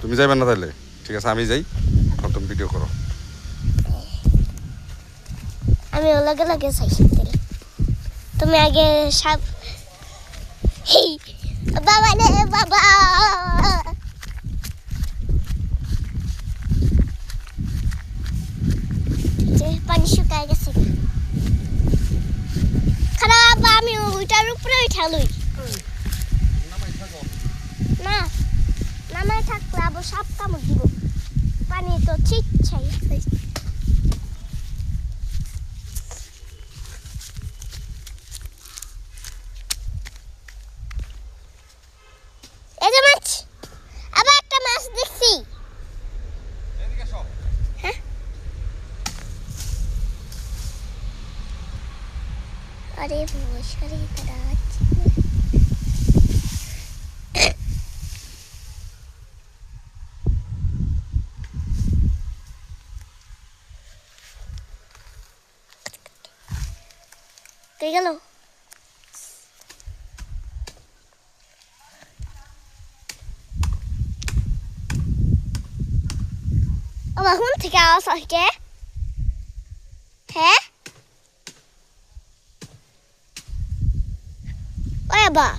তুমি যাইবে না তাহলে ঠিক আছে আমি যাই তুমি ভিডিও করো আমি লগে লগে যাই তুমি আগে সব বাবা রে বাবা পানি শুকায় গেছে খারাপ আমি ওইটার উপরে উঠালুই না নামায় থাকলে আবার সাপ কামড় দিব পানি তো ঠিক চাই এই যে মাছ আবার একটা মাছ দেখছি হ্যাঁ আরে বসরে তারা কে গেল আবার হুন থেকে আওয়াজ আসছে হ্যাঁ ওই বা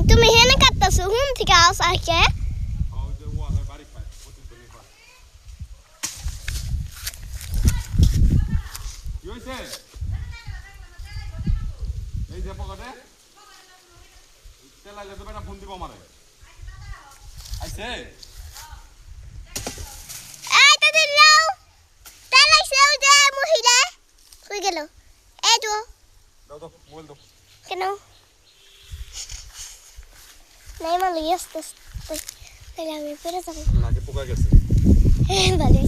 তুমি হেনে কাটতেছো হুন থেকে আওয়াজ আসছে এই যে পকেটে তেল যেতে না ফোন দিব আমারে আইছে এই তো দিলাও তেল আইছে ওই যে মহিলা কই গেল এই তো দাও দাও মোবাইল দাও কেন নাই মাল ইয়াসতে তাহলে আমি পরে যাব নাকে পোকা গেছে ভালো